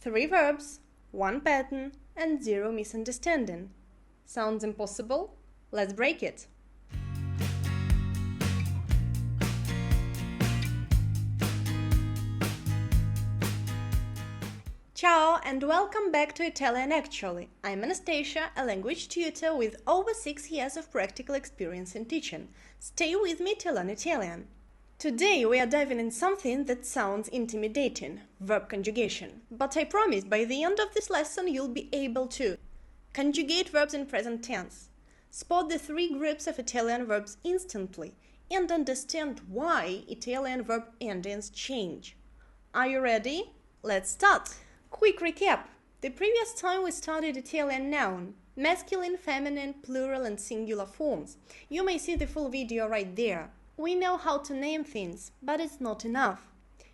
3 verbs, 1 pattern, and 0 misunderstanding. Sounds impossible? Let's break it. Ciao and welcome back to Italian Actually. I'm Anastasia, a language tutor with over 6 years of practical experience in teaching. Stay with me to learn Italian. Today we are diving in something that sounds intimidating, verb conjugation. But I promise by the end of this lesson you'll be able to conjugate verbs in present tense, spot the 3 groups of Italian verbs instantly, and understand why Italian verb endings change. Are you ready? Let's start! Quick recap. The previous time we studied Italian noun, masculine, feminine, plural and singular forms. You may see the full video right there. We know how to name things, but it's not enough.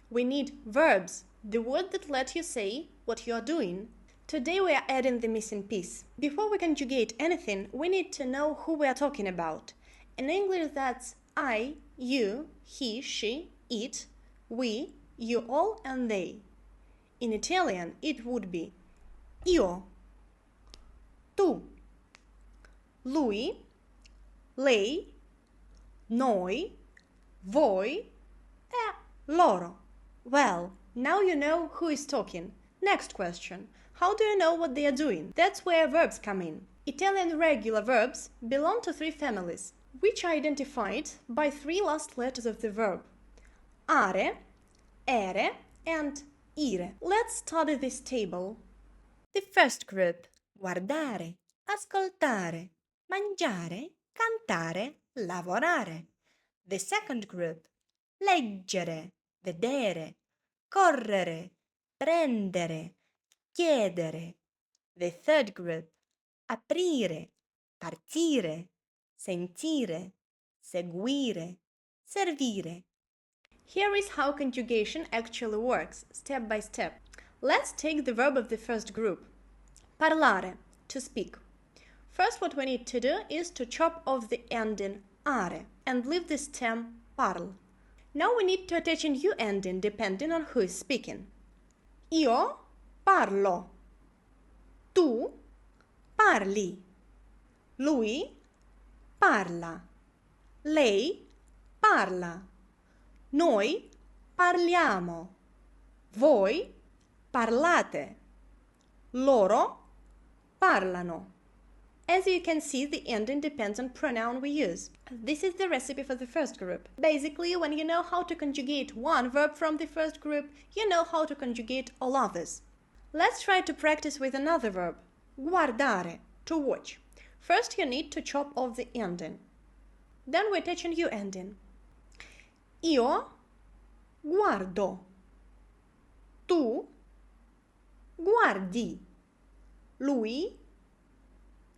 We need verbs, the word that let you say what you are doing. Today we are adding the missing piece. Before we conjugate anything, we need to know who we are talking about. In English that's I, you, he, she, it, we, you all and they. In Italian it would be io, tu, lui, lei, noi, voi, e loro. Well, now you know who is talking. Next question. How do you know what they are doing? That's where verbs come in. Italian regular verbs belong to 3 families, which are identified by 3 last letters of the verb: are, ere, and ire. Let's study this table. The first group: guardare, ascoltare, mangiare, cantare, lavorare. The second group: leggere, vedere, correre, prendere, chiedere. The third group: aprire, partire, sentire, seguire, servire. Here is how conjugation actually works, step by step. Let's take the verb of the first group. Parlare, to speak. First, what we need to do is to chop off the ending are and leave the stem parl. Now we need to attach a new ending depending on who is speaking. Io parlo. Tu parli. Lui parla. Lei parla. Noi parliamo. Voi parlate. Loro parlano. As you can see, the ending depends on pronoun we use. This is the recipe for the first group. Basically, when you know how to conjugate one verb from the first group, you know how to conjugate all others. Let's try to practice with another verb. Guardare, to watch. First, you need to chop off the ending. Then we attach a new ending. Io guardo. Tu guardi. Lui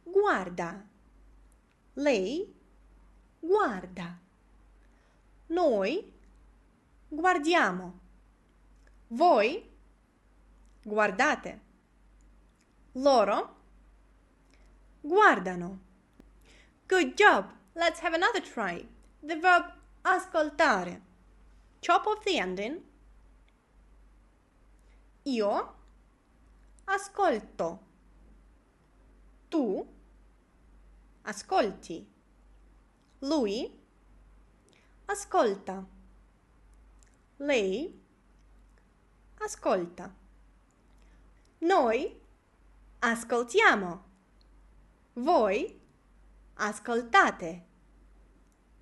guarda. Lei guarda. Noi guardiamo. Voi guardate. Loro guardano. Good job! Let's have another try. The verb ascoltare. Chop off the ending. Io ascolto. Tu ascolti. Lui ascolta. Lei ascolta. Noi ascoltiamo. Voi ascoltate.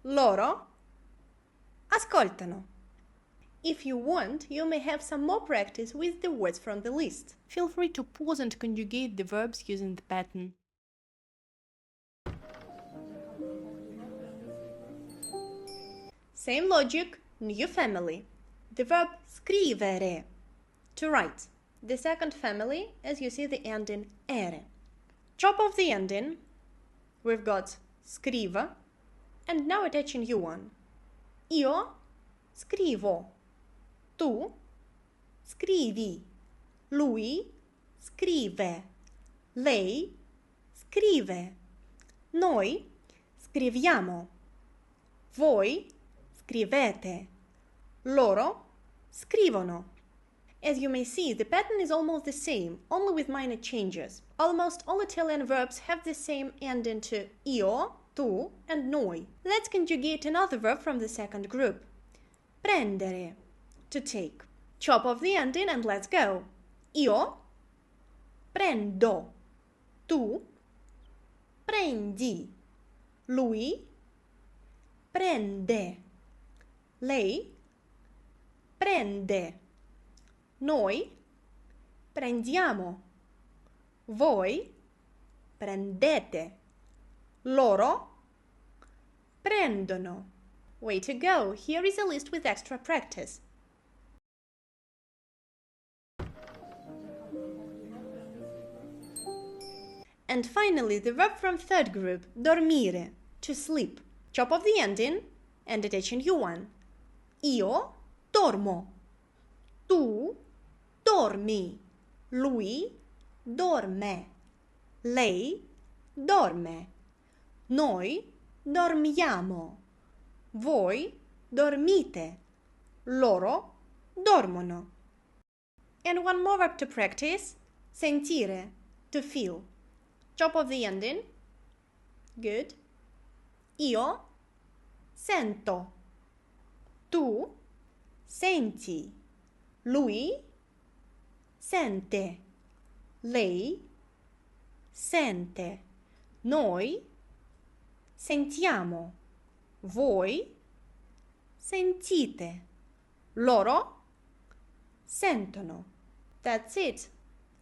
Loro ascoltano. If you want, you may have some more practice with the words from the list. Feel free to pause and conjugate the verbs using the pattern. Same logic, new family. The verb scrivere, to write. The second family, as you see the ending ere. Chop off the ending. We've got scriva, and now attach a new one. Io scrivo. Tu scrivi. Lui scrive. Lei scrive. Noi scriviamo. Voi scrivete. Loro scrivono. As you may see, the pattern is almost the same, only with minor changes. Almost all Italian verbs have the same ending to io, tu, and noi. Let's conjugate another verb from the second group. Prendere, to take. Chop off the ending and let's go. Io prendo, tu prendi, lui prende, lei prende, noi prendiamo, voi prendete, loro prendono. Way to go! Here is a list with extra practice. And finally, the verb from third group, dormire, to sleep. Chop off the ending and attach a new one. Io dormo, tu dormi, lui dorme, lei dorme, noi dormiamo, voi dormite, loro dormono. And one more verb to practice, sentire, to feel. Chop off the ending. Good. Io sento, tu senti, lui sente, lei sente, noi sentiamo, voi sentite, loro sentono. That's it.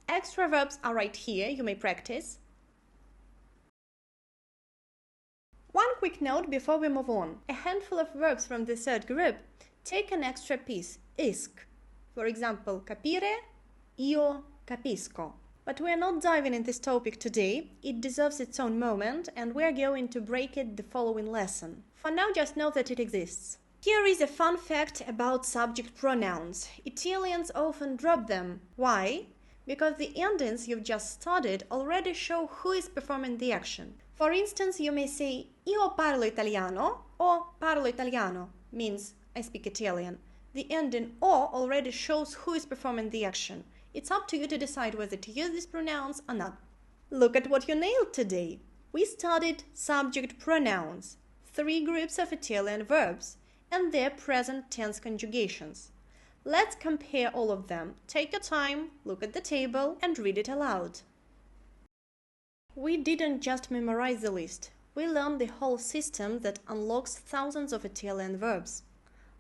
Extra verbs are right here, you may practice. One quick note before we move on. A handful of verbs from the third group take an extra piece, isc. For example, capire, io capisco. But we are not diving in this topic today. It deserves its own moment and we are going to break it the following lesson. For now, just know that it exists. Here is a fun fact about subject pronouns. Italians often drop them. Why? Because the endings you've just studied already show who is performing the action. For instance, you may say io parlo italiano or parlo italiano, means I speak Italian. The ending o already shows who is performing the action. It's up to you to decide whether to use these pronouns or not. Look at what you nailed today. We studied subject pronouns, 3 groups of Italian verbs, and their present tense conjugations. Let's compare all of them. Take your time, look at the table, and read it aloud. We didn't just memorize the list. We learned the whole system that unlocks thousands of Italian verbs.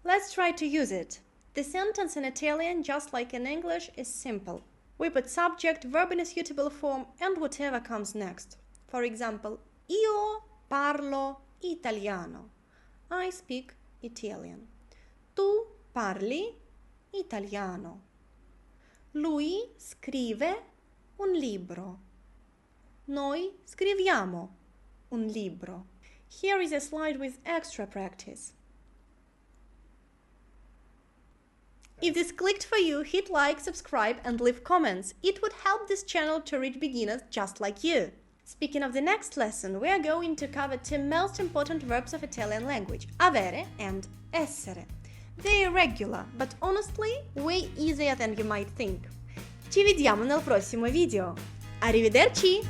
Let's try to use it. The sentence in Italian, just like in English, is simple. We put subject, verb in a suitable form, and whatever comes next. For example, io parlo italiano. I speak Italian. Tu parli italiano. Lui scrive un libro. Noi scriviamo un libro. Here is a slide with extra practice. If this clicked for you, hit like, subscribe and leave comments. It would help this channel to reach beginners just like you. Speaking of the next lesson, we are going to cover 2 most important verbs of Italian language, avere and essere. They're irregular, but honestly, way easier than you might think. Ci vediamo nel prossimo video. Arrivederci!